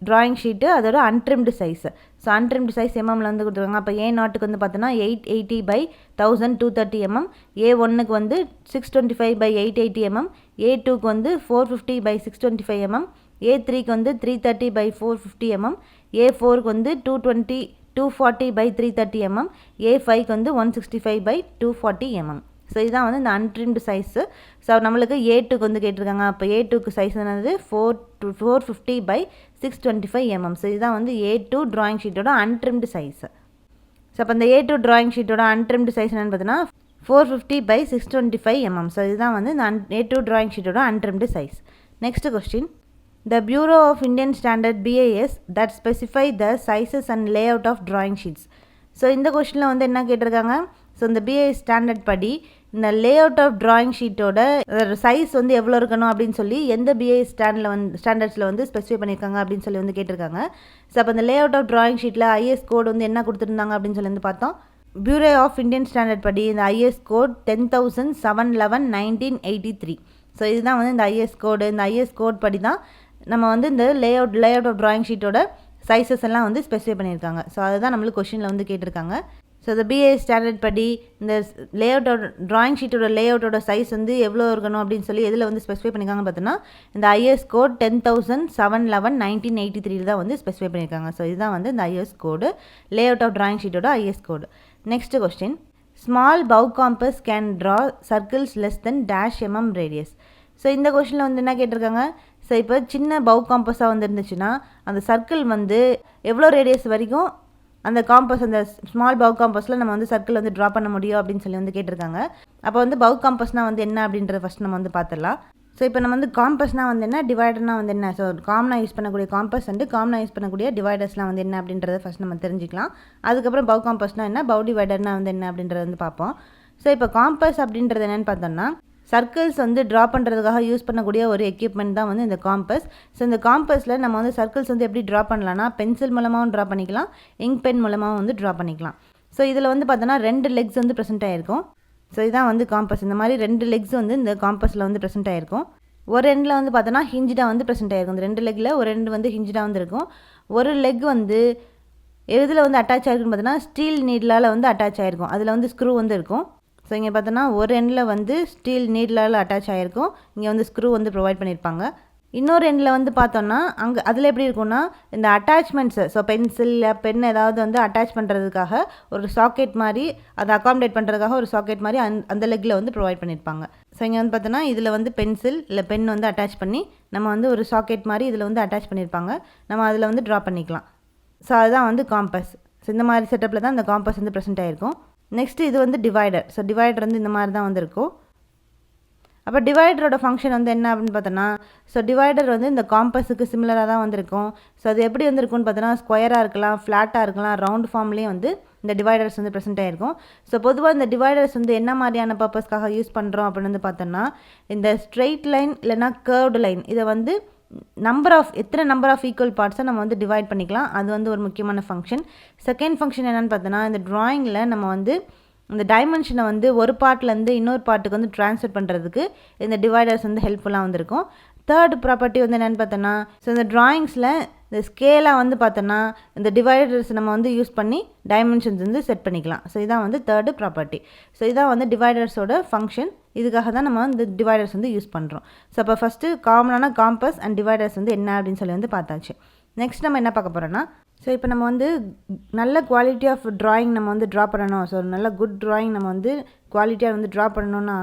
ட்ராயிங் ஷீட்டு அதோட untrimmed size. So untrimmed size எம்எம்மில் வந்து கொடுத்துருக்காங்க. அப்போ A0க்கு வந்து பார்த்தோன்னா 880/1230 mm, A1க்கு வந்து 625/880 mm, A2க்கு வந்து 450/625 mm, A3க்கு வந்து 330/450 mm, A4க்கு வந்து 240/330 mm, A5க்கு வந்து 165/240 mm. ஸோ இதுதான் வந்து இந்த அன்ட்ரிம்டு சைஸு. ஸோ நம்மளுக்கு A2க்கு வந்து கேட்டிருக்காங்க. அப்போ A2க்கு சைஸ் என்னது 450/625 mm. ஸோ இதுதான் வந்து A2 ட்ராயிங் ஷீட்டோட அன்ட்ரிம்டு சைஸு. ஸோ அப்போ இந்த A2 ட்ராயிங் ஷீட்டோட அன்ட்ரிம்டு சைஸ் என்னென்னு பார்த்தீங்கன்னா 450/625 mm. ஸோ இதுதான் வந்து இந்த A2 ட்ராயிங் ஷீட்டோட untrimmed size. Next question. The Bureau of Indian Standard BIS that specify the sizes and layout of drawing sheets. So இந்த கொஸ்டினில் வந்து என்ன கேட்டிருக்காங்க, ஸோ இந்த BIS ஸ்டாண்டர்ட் படி இந்த லேஅவுட் ஆஃப் ட்ராயிங் ஷீட்டோட சைஸ் வந்து எவ்வளோ இருக்கணும் அப்படின்னு சொல்லி எந்த BIS ஸ்டாண்டர்ட்ஸில் வந்து ஸ்பெசிஃபை பண்ணியிருக்காங்க அப்படின்னு சொல்லி வந்து கேட்டிருக்காங்க. ஸோ அப்போ இந்த லேஅவுட் ஆஃப் ட்ராயிங் ஷீட்டில் IS கோட் வந்து என்ன கொடுத்துருந்தாங்க அப்படின்னு சொல்லி வந்து பார்த்தோம். பியூரோ ஆஃப் இந்தியன் ஸ்டாண்டர்ட் படி இந்த IS கோட் 10,711/1983. ஸோ இதுதான் வந்து இந்த ஐஎஸ் கோடு. இந்த ஐஎஸ் கோட் படி தான் நம்ம வந்து இந்த லேஅவுட் ஆஃப் ட்ராயிங் ஷீட்டோட சைஸஸ் எல்லாம் வந்து ஸ்பெசிஃபை பண்ணியிருக்காங்க. ஸோ அதுதான் நம்மளுக்கு கொஷினில் வந்து கேட்டிருக்காங்க. ஸோ இந்த பிஏ ஸ்டாண்டர்ட் படி இந்த ட்ராயிங் ஷீட்டோட லேஅவுட்டோட சைஸ் வந்து எவ்வளோ இருக்கணும் அப்படின்னு சொல்லி எதில் வந்து ஸ்பெசிஃபை பண்ணியிருக்காங்கன்னு பார்த்தோன்னா இந்த ஐஎஸ் கோட் 10,711/1983 தான் வந்து ஸ்பெசிஃபை பண்ணியிருக்காங்க. ஸோ இதுதான் வந்து இந்த IS code, layout of drawing ஷீட்டோட IS code. Next question, small bow compass can draw circles less than -mm radius. So இந்த கொஸ்டினில் வந்து என்ன கேட்டிருக்காங்க, ஸோ இப்போ சின்ன பவ் காம்பஸாக வந்து இருந்துச்சுன்னா அந்த சர்க்கிள் வந்து எவ்வளோ ரேடியஸ் வரைக்கும் அந்த காம்பஸ், அந்த ஸ்மால் பவ் காம்பஸில் நம்ம வந்து சர்க்கிள் வந்து ட்ரா பண்ண முடியும் அப்படின்னு சொல்லி வந்து கேட்டிருக்காங்க. அப்போ வந்து பவ் காம்பஸ்னால் வந்து என்ன அப்படின்றத ஃபஸ்ட் நம்ம வந்து பார்த்துடலாம். ஸோ இப்போ நம்ம வந்து காம்பஸ்னால் வந்து என்ன, டிவைடர்னால் வந்து என்ன, ஸோ காமனாக யூஸ் பண்ணக்கூடிய காம்பஸ் அண்டு காமனாக யூஸ் பண்ணக்கூடிய டிவைடர்ஸ்லாம் வந்து என்ன அப்படின்றத ஃபஸ்ட் நம்ம தெரிஞ்சிக்கலாம். அதுக்கப்புறம் பவ் காம்பஸ்னால் என்ன, பவ் டிவைடர்னால் வந்து என்ன அப்படின்றத வந்து பார்ப்போம். ஸோ இப்போ காம்பஸ் அப்படின்றது என்னென்னு பார்த்தோம்னா சர்க்கிள்ஸ் வந்து ட்ரா பண்ணுறதுக்காக யூஸ் பண்ணக்கூடிய ஒரு எக்யூப்மெண்ட் தான் வந்து இந்த காம்பஸ். ஸோ இந்த காம்பஸில் நம்ம வந்து சர்க்கிள்ஸ் வந்து எப்படி ட்ரா பண்ணலாம்னா பென்சில் மூலமாகவும் ட்ரா பண்ணிக்கலாம், இங்க் பென் மூலமாகவும் வந்து ட்ரா பண்ணிக்கலாம். ஸோ இதில் வந்து பார்த்தோன்னா 2 லெக்ஸ் வந்து ப்ரெசென்ட் ஆகிருக்கும். ஸோ இதான் வந்து காம்பஸ். இந்த மாதிரி 2 லெக்ஸ் வந்து இந்த காம்பஸில் வந்து ப்ரெசென்ட் ஆகிருக்கும். ஒரு எண்டில் வந்து பார்த்தோன்னா ஹிஞ்சாக வந்து ப்ரெசென்ட் ஆகிருக்கும். இந்த 2 லெக்கில் ஒரு எண்டு வந்து ஹிஞ்சாக வந்து இருக்கும். ஒரு லெக் வந்து எதில் வந்து அட்டாச் ஆகிருக்குன்னு பார்த்தோன்னா ஸ்டீல் நீடிலால் வந்து அட்டாச் ஆகிருக்கும். அதில் வந்து ஸ்க்ரூ வந்து இருக்கும். ஸோ இங்கே பார்த்தோன்னா ஒரு எண்டில் வந்து ஸ்டீல் நீடிலால் அட்டாச் ஆகிருக்கும், இங்கே வந்து ஸ்க்ரூ வந்து ப்ரொவைட் பண்ணியிருப்பாங்க. இன்னொரு எண்டில் வந்து பார்த்தோன்னா அங்கே அதில் எப்படி இருக்கும்னா இந்த அட்டாச்மெண்ட்ஸு, ஸோ பென்சில் பென் ஏதாவது வந்து அட்டாச் பண்ணுறதுக்காக ஒரு சாக்கெட் மாதிரி, அதை அகாமடேட் பண்ணுறதுக்காக ஒரு சாக்கெட் மாதிரி அந்த லெக்கில் வந்து ப்ரொவைட் பண்ணியிருப்பாங்க. ஸோ இங்கே வந்து பார்த்தோன்னா இதில் வந்து பென்சில் இல்லை பென் வந்து அட்டாச் பண்ணி நம்ம வந்து ஒரு சாக்கெட் மாதிரி இதில் வந்து அட்டாச் பண்ணியிருப்பாங்க, நம்ம அதில் வந்து ட்ரா பண்ணிக்கலாம். ஸோ அதுதான் வந்து காம்பஸ். ஸோ இந்த மாதிரி செட்டப்பில் தான் இந்த காம்பஸ் வந்து ப்ரெசென்ட் ஆகிருக்கும். நெக்ஸ்ட்டு இது வந்து டிவைடர். ஸோ டிவைடர் வந்து இந்த மாதிரி தான் வந்துருக்கும். அப்போ டிவைடரோட ஃபங்க்ஷன் வந்து என்ன அப்படின்னு பார்த்தோன்னா, ஸோ டிவைடர் வந்து இந்த காம்பஸுக்கு சிமிலராக தான் வந்திருக்கும். ஸோ அது எப்படி வந்திருக்குன்னு பார்த்தோன்னா ஸ்கொயராக இருக்கலாம், ஃப்ளாட்டாக இருக்கலாம், ரவுண்ட் ஃபார்ம்லேயும் வந்து இந்த டிவைடர்ஸ் வந்து ப்ரெசென்ட் ஆகிருக்கும். ஸோ பொதுவாக இந்த டிவைடர்ஸ் வந்து என்ன மாதிரியான பர்பஸ்க்காக யூஸ் பண்ணுறோம் அப்படின்னு வந்து பார்த்தோன்னா இந்த ஸ்ட்ரெயிட் லைன் இல்லைனா கர்வ்டு லைன், இதை வந்து எத்தனை நம்பர் ஆஃப் ஈக்குவல் பார்ட்ஸை நம்ம வந்து டிவைட் பண்ணிக்கலாம். அது வந்து ஒரு முக்கியமான ஃபங்க்ஷன். செகண்ட் ஃபங்க்ஷன் என்னென்னு பார்த்தோன்னா இந்த ட்ராயிங்கில் நம்ம வந்து இந்த டைமென்ஷனை வந்து ஒரு பார்ட்லேருந்து இன்னொரு பார்ட்டுக்கு வந்து ட்ரான்ஸ்ஃபர் பண்ணுறதுக்கு இந்த டிவைடர்ஸ் வந்து ஹெல்ப்ஃபுல்லாக வந்திருக்கும். தேர்ட் ப்ராப்பர்ட்டி வந்து என்னென்னு பார்த்தோன்னா, ஸோ இந்த ட்ராயிங்ஸில் இந்த ஸ்கேலாக வந்து பார்த்தோன்னா இந்த டிவைடர்ஸ் நம்ம வந்து யூஸ் பண்ணி டைமென்ஷன்ஸ் வந்து செட் பண்ணிக்கலாம். ஸோ இதான் வந்து தேர்டு ப்ராப்பர்ட்டி. ஸோ இதான் வந்து டிவைடர்ஸோட ஃபங்க்ஷன். இதுக்காக தான் நம்ம இந்த டிவைடர்ஸ் வந்து யூஸ் பண்ணுறோம். ஸோ அப்போ ஃபஸ்ட்டு காமனான காம்பஸ் அண்ட் டிவைடர்ஸ் வந்து என்ன அப்படின்னு சொல்லி வந்து பார்த்தாச்சு. நெக்ஸ்ட் நம்ம என்ன பார்க்க போகிறோன்னா, ஸோ இப்போ நம்ம வந்து நல்ல குவாலிட்டி ஆஃப் ட்ராயிங் நம்ம வந்து ட்ரா பண்ணணும். ஸோ நல்ல குட் ட்ராயிங் நம்ம வந்து குவாலிட்டியாக வந்து ட்ரா பண்ணணும்னா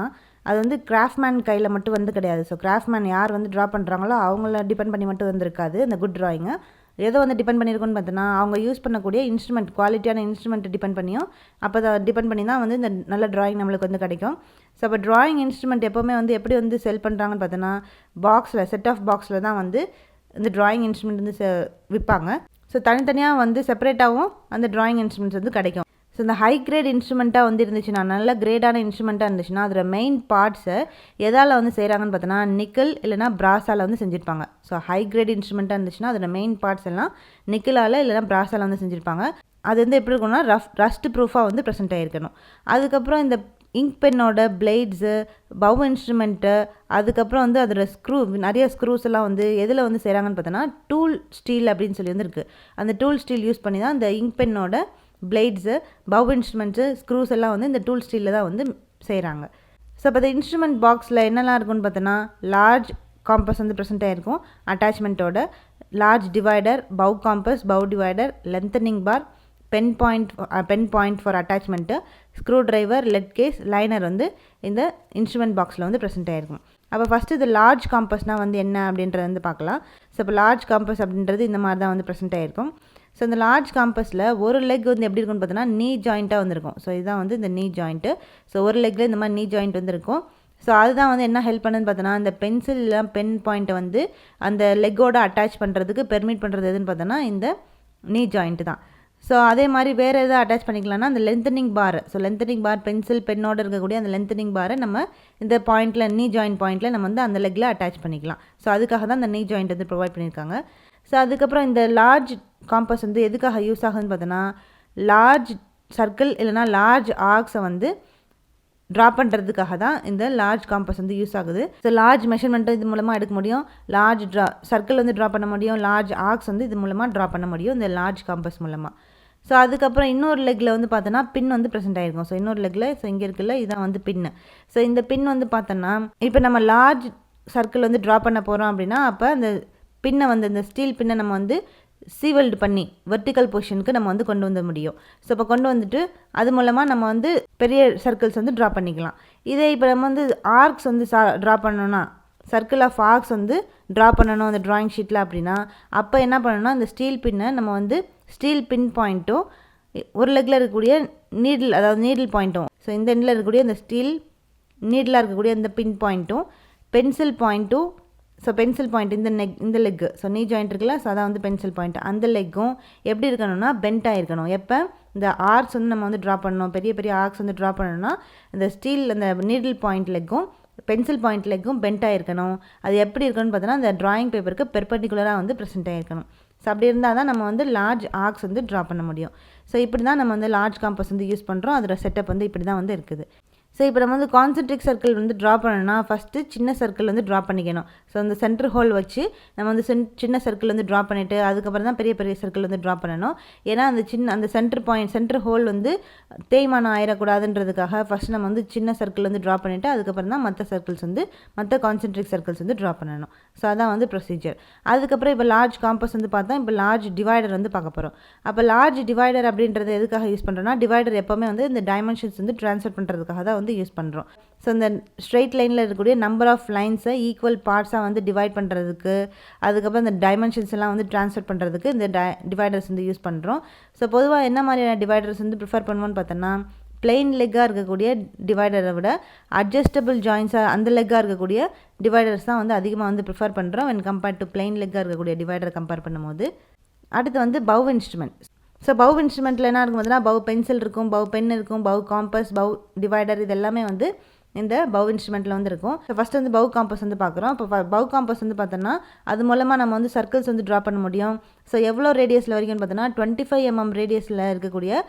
அது வந்து கிராஃப்ட்மேன் கையில் மட்டும் வந்து கிடையாது. ஸோ கிராஃப்ட்மேன் யார் வந்து ட்ரா பண்ணுறாங்களோ அவங்கள டிபெண்ட் பண்ணி மட்டும் வந்திருக்காது இந்த குட் ட்ராயிங்கு. எதோ வந்து டிபெண்ட் பண்ணியிருக்குன்னு பார்த்தோன்னா அவங்க யூஸ் பண்ணக்கூடிய இன்ஸ்ட்ருமெண்ட், குவாலிட்டியான இன்ஸ்ட்ருமெண்ட்டை டிபெண்ட் பண்ணியும் அப்போ அதை டிபெண்ட் பண்ணி தான் வந்து இந்த நல்ல ட்ராயிங் நம்மளுக்கு வந்து கிடைக்கும். ஸோ அப்போ ட்ராயிங் இன்ஸ்ட்ருமெண்ட் எப்போவுமே வந்து எப்படி வந்து செல் பண்ணுறாங்கன்னு பார்த்தோன்னா பாக்ஸில், செட் ஆஃப் பாக்ஸில் தான் வந்து இந்த ட்ராயிங் இன்ஸ்ட்ருமெண்ட் வந்து விற்பாங்க. ஸோ தனித்தனியாக வந்து செப்பரேட்டாகவும் அந்த ட்ராயிங் இன்ஸ்ட்ருமெண்ட்ஸ் வந்து கிடைக்கும். ஸோ இந்த ஹை கிரேட் இன்ஸ்ட்ருமெண்ட்டாக வந்து இருந்துச்சுன்னா, நல்ல கிரேடான இன்ஸ்ட்ருமெண்ட்டாக இருந்துச்சுன்னா அதில் மெயின் பார்ட்ஸை எதால் வந்து செய்கிறாங்கன்னு பார்த்தோன்னா நிக்கல் இல்லைனா பிராஸால் வந்து செஞ்சுருப்பாங்க. ஸோ ஹை கிரேட் இன்ஸ்ட்ருமெண்ட்டாக இருந்துச்சுன்னா அதில் மெயின் பார்ட்ஸ் எல்லாம் நிக்கலால் இல்லைனா பிராஸால் வந்து செஞ்சுருப்பாங்க. அது வந்து எப்படி இருக்குன்னா ரஸ்ட் ப்ரூஃபாக வந்து ப்ரெசென்ட் ஆகிருக்கணும். அதுக்கப்புறம் இந்த இங்க் பென்னோட பிளேட்ஸு, பவ் இன்ஸ்ட்ருமெண்ட்டு, அதுக்கப்புறம் வந்து அதோட நிறைய ஸ்க்ரூஸ் எல்லாம் வந்து எதில் வந்து செய்கிறாங்கன்னு பார்த்தோன்னா டூல் ஸ்டீல் அப்படின்னு சொல்லி வந்து இருக்குது. அந்த டூல் ஸ்டீல் யூஸ் பண்ணி தான் இந்த இங்க் பென்னோட பிளேட்ஸு, பவ் இன்ஸ்ட்ருமெண்ட்ஸு, ஸ்க்ரூஸ் எல்லாம் வந்து இந்த டூல் ஸ்டீலில் தான் வந்து செய்கிறாங்க. ஸோ இப்போ இந்த இன்ஸ்ட்ருமெண்ட் பாக்ஸில் என்னெல்லாம் இருக்குன்னு பார்த்தோன்னா லார்ஜ் காம்பஸ் வந்து ப்ரெசென்ட் ஆகிருக்கும் அட்டாச்மெண்ட்டோட, large divider, bow compass, bow divider, lengthening bar, pen point for attachment, screwdriver, lead case, liner வந்து இந்த இன்ஸ்ட்ருமெண்ட் பாக்ஸில் வந்து ப்ரெசென்ட் ஆகிருக்கும். அப்போ ஃபஸ்ட்டு இது லார்ஜ் காம்பஸ்னால் வந்து என்ன அப்படின்றத வந்து பார்க்கலாம். ஸோ இப்போ லார்ஜ் காம்பஸ் அப்படின்றது இந்த மாதிரி தான் வந்து ப்ரெசென்ட் ஆகிருக்கும். ஸோ இந்த லார்ஜ் காம்பஸில் ஒரு லெக் வந்து எப்படி இருக்குன்னு பார்த்தோன்னா நீ ஜாயிண்ட்டாக வந்துருக்கும். ஸோ இதுதான் வந்து இந்த நீ ஜாயிண்ட்டு. ஸோ ஒரு லெக்கில் இந்த மாதிரி நீ ஜாயிண்ட் வந்து இருக்கும். ஸோ அதுதான் வந்து என்ன ஹெல்ப் பண்ணுன்னு பார்த்தோன்னா இந்த பென்சில் பென் பாயிண்ட்டை வந்து அந்த லெக்கோடு அட்டாச் பண்ணுறதுக்கு பெர்மிட் பண்ணுறது எதுன்னு பார்த்தோன்னா இந்த நீ ஜாயிண்ட்டு தான். ஸோ அதே மாதிரி வேறு எதாவது அட்டாச் பண்ணிக்கலாம்னா அந்த லென்த்தனிங் பார். ஸோ லென்த்தனிங் பார் பென்சில் பென்னோடு இருக்கக்கூடிய அந்த லென்த்தனிங் பாரை நம்ம இந்த பாயிண்ட்டில் நீ ஜாயிண்ட் பாயிண்ட்டில் நம்ம வந்து அந்த லெக்கில் அட்டாச் பண்ணிக்கலாம். ஸோ அதுக்காக தான் இந்த நீ ஜாயிண்ட் வந்து ப்ரொவைட் பண்ணியிருக்காங்க. ஸோ அதுக்கப்புறம் இந்த லார்ஜ் காம்பஸ் வந்து எதுக்காக யூஸ் ஆகுதுன்னு பார்த்தோன்னா லார்ஜ் சர்க்கிள் இல்லைனா லார்ஜ் ஆர்க்ஸை வந்து ட்ரா பண்ணுறதுக்காக தான் இந்த லார்ஜ் காம்பஸ் வந்து யூஸ் ஆகுது. ஸோ லார்ஜ் மெஷர்மெண்ட்டு இது மூலமாக எடுக்க முடியும், லார்ஜ் சர்க்கிள் வந்து ட்ரா பண்ண முடியும், லார்ஜ் ஆர்க்ஸ் வந்து இது மூலமாக ட்ரா பண்ண முடியும் இந்த லார்ஜ் காம்பஸ் மூலமாக. ஸோ அதுக்கப்புறம் இன்னொரு லெக்கில் வந்து பார்த்தோன்னா பின் வந்து ப்ரெசென்ட் ஆகிருக்கும். ஸோ இன்னொரு லெக்கில் ஸோ இங்கே இருக்குல்ல இதான் வந்து பின்னு. ஸோ இந்த பின் வந்து பார்த்தோன்னா இப்போ நம்ம லார்ஜ் சர்க்கிள் வந்து ட்ரா பண்ண போகிறோம் அப்படின்னா அப்போ அந்த பின்னை வந்து இந்த ஸ்டீல் பின்னை நம்ம வந்து சீவல்டு பண்ணி வெர்டிக்கல் பொசிஷனுக்கு நம்ம வந்து கொண்டு வந்த முடியும். ஸோ இப்போ கொண்டு வந்துட்டு அது மூலமாக நம்ம வந்து பெரிய சர்க்கிள்ஸ் வந்து ட்ரா பண்ணிக்கலாம். இதே இப்போ நம்ம வந்து ஆர்க்ஸ் வந்து ட்ரா பண்ணோன்னா சர்க்கிள் ஆஃப் ஆர்க்ஸ் வந்து ட்ரா பண்ணணும் அந்த ட்ராயிங் ஷீட்டில் அப்படின்னா அப்போ என்ன பண்ணணும்னா இந்த ஸ்டீல் பின்னை நம்ம வந்து ஸ்டீல் பின் பாயிண்ட்டும் ஒரு லெக்கில் இருக்கக்கூடிய நீடில் அதாவது நீடில் பாயிண்ட்டும் ஸோ இந்த எண்டில் இருக்கக்கூடிய இந்த ஸ்டீல் நீடில் இருக்கக்கூடிய இந்த பின் பாயிண்ட்டும் பென்சில் பாயிண்ட்டும் ஸோ பென்சில் பாயிண்ட் இந்த லெக்கு ஸோ நீ ஜாயிண்ட் இருக்குல்ல ஸோ அதான் வந்து பென்சில் பாயிண்ட் அந்த லெக்கும் எப்படி இருக்கணும்னா பென்ட்டாக இருக்கணும். எப்போ இந்த ஆர்க்ஸ் வந்து நம்ம வந்து ட்ரா பண்ணணும் பெரிய பெரிய ஆர்க்ஸ் வந்து ட்ரா பண்ணணும்னா இந்த ஸ்டீல் அந்த நீடில் பாயிண்ட் லெக்கும் பென்சில் பாயிண்ட் லெக்கும் பென்ட்டாக இருக்கணும். அது எப்படி இருக்கணும்னு பார்த்தோன்னா அந்த ட்ராயிங் பேப்பருக்கு பெர்பெண்டிகுலராக வந்து ப்ரெசென்ட் ஆகிருக்கணும். ஸோ அப்படி இருந்தால் தான் நம்ம வந்து லார்ஜ் ஆர்க்ஸ் வந்து ட்ரா பண்ண முடியும். ஸோ இப்படி தான் நம்ம வந்து லார்ஜ் காம்பஸ் வந்து யூஸ் பண்ணுறோம். அதோட செட்டப் வந்து இப்படி தான் வந்து இருக்குது. ஸோ இப்போ நம்ம வந்து கான்சென்ட்ரிக் சர்க்கிள் வந்து ட்ரா பண்ணணும்னா ஃபஸ்ட்டு சின்ன சர்க்கிள் வந்து ட்ரா பண்ணிக்கணும். ஸோ அந்த சென்டர் ஹோல் வச்சு நம்ம வந்து சின்ன சர்க்கிள் வந்து ட்ரா பண்ணிவிட்டு அதுக்கப்புறம் தான் பெரிய பெரிய சர்க்கிள் வந்து ட்ரா பண்ணணும். ஏன்னா அந்த சென்டர் ஹோல் வந்து தேய்மானம் ஆயிடக்கூடாதுன்றதுக்காக ஃபஸ்ட் நம்ம வந்து சின்ன சர்க்கிள் வந்து ட்ரா பண்ணிவிட்டு அதுக்கப்புறம் தான் மற்ற கான்சென்ட்ரிக் சர்க்கிள்ஸ் வந்து ட்ரா பண்ணணும். ஸோ அதான் வந்து ப்ரொசீஜர். அதுக்கப்புறம் இப்போ லார்ஜ் காம்பஸ் வந்து பார்த்தா இப்போ லார்ஜ் டிவைடர் வந்து பார்க்க போகிறோம். அப்போ லார்ஜ் டிவைடர் அப்படின்றது எதுக்காக யூஸ் பண்ணுறோன்னா டிவைடர் எப்போவுமே வந்து இந்த டைமென்ஷன்ஸ் வந்து ட்ரான்ஸ்ஃபர் பண்ணுறதுக்காக தான் வந்து யூஸ் பண்ணுறோம். ஸோ இந்த ஸ்ட்ரெயிட் லைனில் இருக்கக்கூடிய நம்பர் ஆஃப் லைன்ஸை ஈக்குவல் பார்ட்ஸாக வந்து டிவைட் பண்ணுறதுக்கு அதுக்கப்புறம் இந்த டைமென்ஷன்ஸ் எல்லாம் வந்து ட்ரான்ஸ்ஃபர் பண்ணுறதுக்கு இந்த டிவைடர்ஸ் வந்து யூஸ் பண்ணுறோம். ஸோ பொதுவாக என்ன மாதிரியான டிவைடர்ஸ் வந்து ப்ரிஃபர் பண்ணுவோன்னு பார்த்தோன்னா பிளெயின் லெக்காக இருக்கக்கூடிய டிவைடரை விட அட்ஜஸ்டபிள் ஜாயின்ஸாக அந்த லெக்காக இருக்கக்கூடிய டிவைடர்ஸ் தான் வந்து அதிகமாக வந்து ப்ரிஃபர் பண்ணுறோம் when compared to பிளெயின் லெக்காக இருக்கக்கூடிய டிவைடரை கம்பேர் பண்ணும்போது. அடுத்து வந்து பவ் இன்ஸ்ட்ருமெண்ட். ஸோ பவ் இன்ஸ்ட்ருமெண்ட்டில் என்ன இருக்கும் பார்த்தீங்கன்னா பவ் பென்சில் இருக்கும், பவ் பென் இருக்கும், பவ் காம்பஸ், பவ் டிவைடர் இது எல்லாமே வந்து இந்த பவ் இன்ஸ்ட்ருமெண்ட்டில் வந்து இருக்கும். ஸோ ஃபஸ்ட்டு வந்து பவ் காம்பஸ் வந்து பார்க்குறோம். இப்போ பவ் காம்பஸ் வந்து பார்த்தோன்னா அது மூலமாக நம்ம வந்து சர்க்கிள்ஸ் வந்து ட்ரா பண்ண முடியும். ஸோ எவ்வளோ ரேடியஸில் வரைக்கும்னு பார்த்தோன்னா 25 mm ரேடியஸில் இருக்கக்கூடிய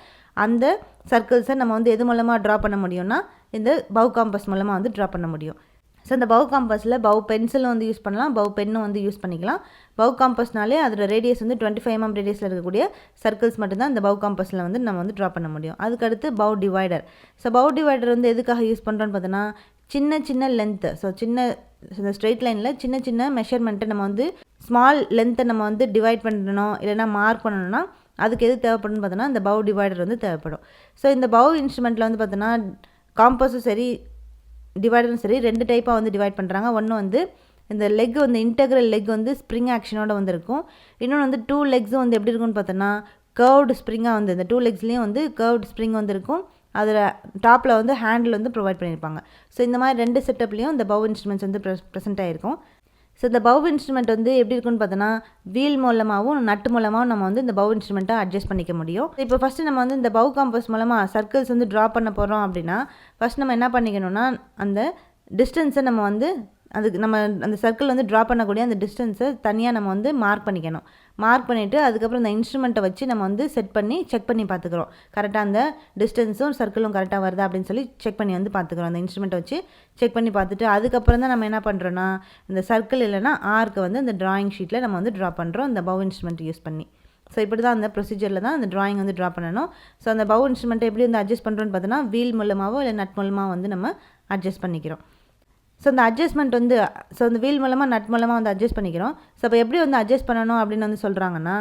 அந்த சர்க்கிள்ஸை நம்ம வந்து எது மூலமாக ட்ரா பண்ண முடியும்னா இந்த பவ் காம்பஸ் மூலமாக வந்து ட்ரா பண்ண முடியும். ஸோ இந்த பவ் காம்பஸில் பவ் பென்சிலும் வந்து யூஸ் பண்ணலாம், பவ் பென்னும் வந்து யூஸ் பண்ணிக்கலாம். பவ் காம்பஸ்னாலே அதோட ரேடியஸ் வந்து 25 mm ரேடியஸில் இருக்கக்கூடிய சர்க்கிள்ஸ் மட்டும்தான் இந்த பவ் காம்பஸில் வந்து நம்ம வந்து ட்ரா பண்ண முடியும். அதுக்கடுத்து bow divider. So bow divider வந்து எதுக்காக யூஸ் பண்ணுறோன்னு பார்த்தோன்னா சின்ன லென்த்து ஸோ இந்த ஸ்ட்ரெயிட் லைனில் சின்ன மெஷர்மெண்ட்டை நம்ம வந்து ஸ்மால் லென்த்தை நம்ம வந்து டிவைட் பண்ணணும் இல்லைனா மார்க் பண்ணணும்னா அதுக்கு எது தேவைப்படும்னு பார்த்தோன்னா இந்த பவ் டிவைடர் வந்து தேவைப்படும். ஸோ இந்த பவ் இன்ஸ்ட்ருமெண்ட்டில் வந்து பார்த்தோன்னா காம்பஸும் சரி டிவைடரும் சரி ரெண்டு டைப்பாக வந்து டிவைட் பண்ணுறாங்க. ஒன்று வந்து இந்த லெக் வந்து இன்டெக்ரல் லெக் வந்து ஸ்ப்ரிங் ஆக்ஷனோட வந்து இருக்கும். இன்னொன்று வந்து 2 லெக்ஸும் வந்து எப்படி இருக்குன்னு பார்த்தோன்னா கர்வ்டு ஸ்ப்ரிங்காக வந்து இந்த 2 லெக்ஸ்லேயும் வந்து கர்வ்டு ஸ்ப்ரிங் வந்து இருக்கும். அதில் டாப்பில் வந்து ஹேண்டில் வந்து ப்ரொவைட் பண்ணியிருப்பாங்க. ஸோ இந்த மாதிரி 2 செட்டப்லேயும் இந்த பவ் இன்ஸ்ட்ருமெண்ட்ஸ் வந்து ப்ரெசென்ட் ஆகிருக்கும். ஸோ இந்த பவ் இன்ஸ்ட்ருமெண்ட் வந்து எப்படி இருக்குன்னு பார்த்தோன்னா வீல் மூலமாகவும் நட்டு மூலமாகவும் நம்ம வந்து இந்த பவ் இன்ஸ்ட்ருமெண்ட்டை அட்ஜஸ்ட் பண்ணிக்க முடியும். இப்போ ஃபஸ்ட்டு நம்ம வந்து இந்த பவ் காம்பஸ் மூலமாக சர்க்கிள்ஸ் வந்து ட்ரா பண்ண போகிறோம் அப்படின்னா ஃபஸ்ட் நம்ம என்ன பண்ணிக்கணும்னா அந்த டிஸ்டன்ஸை நம்ம வந்து அதுக்கு நம்ம அந்த சர்க்கிள் வந்து ட்ரா பண்ணக்கூடிய அந்த டிஸ்டன்ஸை தனியாக நம்ம வந்து மார்க் பண்ணிக்கணும். மார்க் பண்ணிவிட்டு அதுக்கப்புறம் இந்த இன்ஸ்ட்ருமெண்ட்டை வச்சு நம்ம வந்து செக் பண்ணி பார்த்துக்குறோம் கரெக்டாக அந்த டிஸ்டன்ஸும் சர்க்கிளும் கரெக்டாக வருதா அப்படின்னு சொல்லி செக் பண்ணி வந்து பார்த்துக்குறோம். அந்த இன்ஸ்ட்ருமெண்ட்டை வச்சு செக் பண்ணி பார்த்துட்டு அதுக்கப்புறம் தான் நம்ம என்ன பண்ணுறோன்னா இந்த சர்க்கிள் இல்லைனா ஆர்க்கு வந்து இந்த ட்ராயிங் ஷீட்டில் நம்ம வந்து ட்ரா பண்ணுறோம் இந்த பவ் இன்ஸ்ட்ருமெண்ட் யூஸ் பண்ணி. ஸோ இப்படி தான் அந்த ப்ரொசீஜரில் தான் அந்த ட்ராயிங் வந்து ட்ரா பண்ணணும். ஸோ அந்த பவ் இன்ஸ்ட்ருமெண்ட்டை எப்படி வந்து அட்ஜஸ்ட் பண்ணுறோன்னு பார்த்தோன்னா வீல் மூலமாகவோ இல்லை நட் மூலமாக வந்து நம்ம அட்ஜஸ்ட் பண்ணிக்கிறோம். ஸோ அந்த அட்ஜஸ்ட்மெண்ட் வந்து அந்த வீல் மூலமாக நட் மூலமாக வந்து அட்ஜஸ்ட் பண்ணிக்கிறோம். ஸோ அப்போ எப்படி வந்து அட்ஜஸ்ட் பண்ணணும் அப்படின்னு வந்து சொல்கிறாங்கன்னா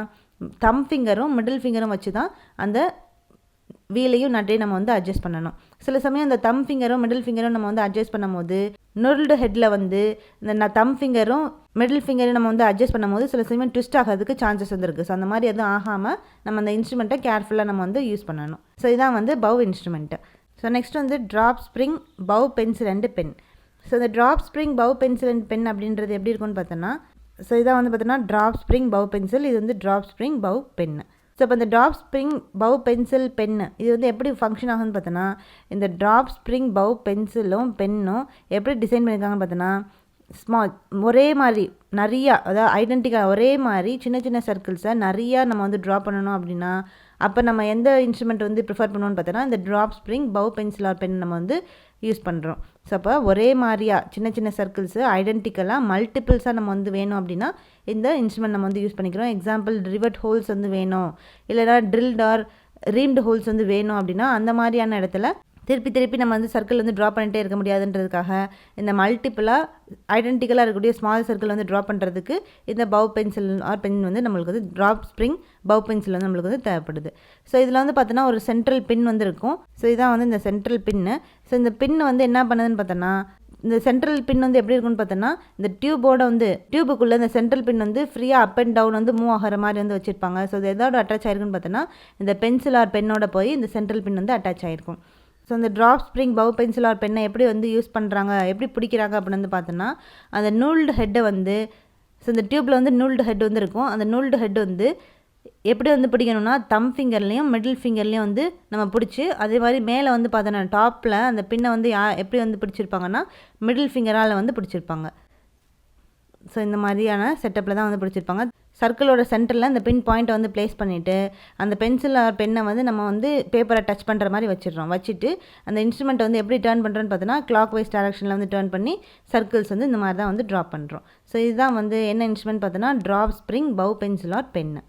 தம் ஃபிங்கரும் மிடில் ஃபிங்கரும் வச்சு தான் அந்த வீலையும் நட்டையும் நம்ம வந்து அட்ஜஸ்ட் பண்ணணும். சில சமயம் அந்த தம் ஃபிங்கரும் மிடில் ஃபிங்கரும் நம்ம வந்து அட்ஜஸ்ட் பண்ணும்போது நுருல்டு ஹெட்டில் வந்து இந்த தம் ஃபிங்கரும் மிடில் ஃபிங்கரையும் நம்ம வந்து அட்ஜஸ்ட் பண்ணும்போது சில சமயம் ட்விஸ்ட் ஆகிறதுக்கு சான்சஸ் வந்து இருக்குது. ஸோ அந்த மாதிரி எதுவும் ஆகாமல் நம்ம அந்த இன்ஸ்ட்ருமெண்ட்டை கேர்ஃபுல்லாக நம்ம வந்து யூஸ் பண்ணணும். ஸோ இதான் வந்து பவ் இன்ஸ்ட்ருமெண்ட்டு. ஸோ நெக்ஸ்ட் வந்து drop spring bow pencil and pen. So இந்த drop spring bow pencil and pen அப்படின்றது எப்படி இருக்குன்னு பார்த்தோன்னா ஸோ இதான் வந்து பார்த்தோன்னா ட்ராப் ஸ்ப்ரிங் பவ் பென்சில், இது வந்து drop spring bow pen. So இப்போ இந்த drop spring bow pencil pen இது வந்து எப்படி ஃபங்க்ஷன் ஆகுன்னு பார்த்தோன்னா இந்த ட்ராப் ஸ்ப்ரிங் பவ் பென்சிலும் பென்னும் எப்படி டிசைன் பண்ணியிருக்காங்கன்னு பார்த்தோன்னா ஸ்மால் ஒரே மாதிரி நிறையா அதாவது ஐடென்டிக்காக ஒரே மாதிரி சின்ன சர்க்கிள்ஸை நிறையா நம்ம வந்து ட்ரா பண்ணணும் அப்படின்னா அப்போ நம்ம எந்த இன்ஸ்ட்ருமெண்ட் வந்து ப்ரிஃபர் பண்ணுவோன்னு பார்த்தோன்னா இந்த drop spring bow pencil or pen நம்ம வந்து யூஸ் பண்ணுறோம். ஸோ அப்போ ஒரே மாதிரியாக சின்ன சின்ன சர்க்கிள்ஸு ஐடென்டிக்கலாக மல்டிபிள்ஸாக நம்ம வந்து வேணும் அப்படின்னா இந்த இன்ஸ்ட்ருமெண்ட் நம்ம வந்து யூஸ் பண்ணிக்கிறோம். எக்ஸாம்பிள் ரிவட் ஹோல்ஸ் வந்து வேணும், இல்லைனா ட்ரில்ட் ஆர் ரீம்டு ஹோல்ஸ் வந்து வேணும் அப்படின்னா அந்த மாதிரியான இடத்துல திருப்பி நம்ம வந்து சர்க்கிள் வந்து ட்ரா பண்ணிகிட்டே இருக்க முடியாதுன்றதுக்காக இந்த மல்டிப்புளாக ஐடென்டிக்கலாக இருக்கக்கூடிய ஸ்மால் சர்க்கிள் வந்து ட்ரா பண்ணுறதுக்கு இந்த பவ் பென்சில் ஆர் பென் வந்து நம்மளுக்கு வந்து ட்ராப் ஸ்ப்ரிங் பவ் பென்சில் வந்து நம்மளுக்கு வந்து தேவைப்படுது. ஸோ இதில் வந்து பார்த்தோன்னா ஒரு சென்ட்ரல் பின் வந்து இருக்கும். ஸோ இதான் வந்து இந்த சென்ட்ரல் பின்னு. ஸோ இந்த பின் வந்து என்ன பண்ணுதுன்னு பார்த்தோன்னா, இந்த சென்ட்ரல் பின் வந்து எப்படி இருக்குன்னு பார்த்தோன்னா, இந்த டியூபுக்குள்ளே இந்த சென்ட்ரல் பின் வந்து ஃப்ரீயாக அப் அண்ட் டவுன் வந்து மூவ் ஆகிற மாதிரி வந்து வச்சுருப்பாங்க. ஸோ இது எதோட அட்டாச் ஆகிருக்குன்னு பார்த்தோன்னா, இந்த பென்சில் ஆர் பென்னோட போய் இந்த சென்ட்ரல் பின் வந்து அட்டாச் ஆகிருக்கும். ஸோ அந்த drop spring bow pencil or பென்னை எப்படி வந்து யூஸ் பண்ணுறாங்க, எப்படி பிடிக்கிறாங்க அப்படின்னு வந்து பார்த்தோன்னா, அந்த நூல்டு ஹெட்டை வந்து ஸோ இந்த டியூப்பில் வந்து நூல்டு ஹெட் வந்து இருக்கும். அந்த நூல்டு ஹெட் வந்து எப்படி வந்து பிடிக்கணும்னா தம் ஃபிங்கர்லேயும் மிடில் ஃபிங்கர்லேயும் வந்து நம்ம பிடிச்சி, அதே மாதிரி மேலே வந்து பார்த்தோன்னா டாப்பில் அந்த பின்னை வந்து எப்படி வந்து பிடிச்சிருப்பாங்கன்னா மிடில் ஃபிங்கரால் வந்து பிடிச்சிருப்பாங்க. ஸோ இந்த மாதிரியான செட்டப்பில் தான் வந்து பிடிச்சிருப்பாங்க. சர்க்கிளோட சென்டரில் இந்த பின் பாயிண்ட்டை வந்து ப்ளேஸ் பண்ணிவிட்டு அந்த பென்சில் ஆர் பென்னை வந்து நம்ம வந்து பேப்பரை டச் பண்ணுற மாதிரி வச்சுட்டு அந்த இன்ஸ்ட்ருமெண்ட் வந்து எப்படி டர்ன் பண்ணுறோன்னு பார்த்தோன்னா கிளாக் வைஸ் டைரக்ஷனில் வந்து டர்ன் பண்ணி சர்க்கிள்ஸ் வந்து இந்த மாதிரி தான் வந்து ட்ரா பண்ணுறோம். ஸோ இதுதான் வந்து என்ன இன்ஸ்ட்ருமெண்ட் பார்த்தோன்னா drop spring bow pencil or pen.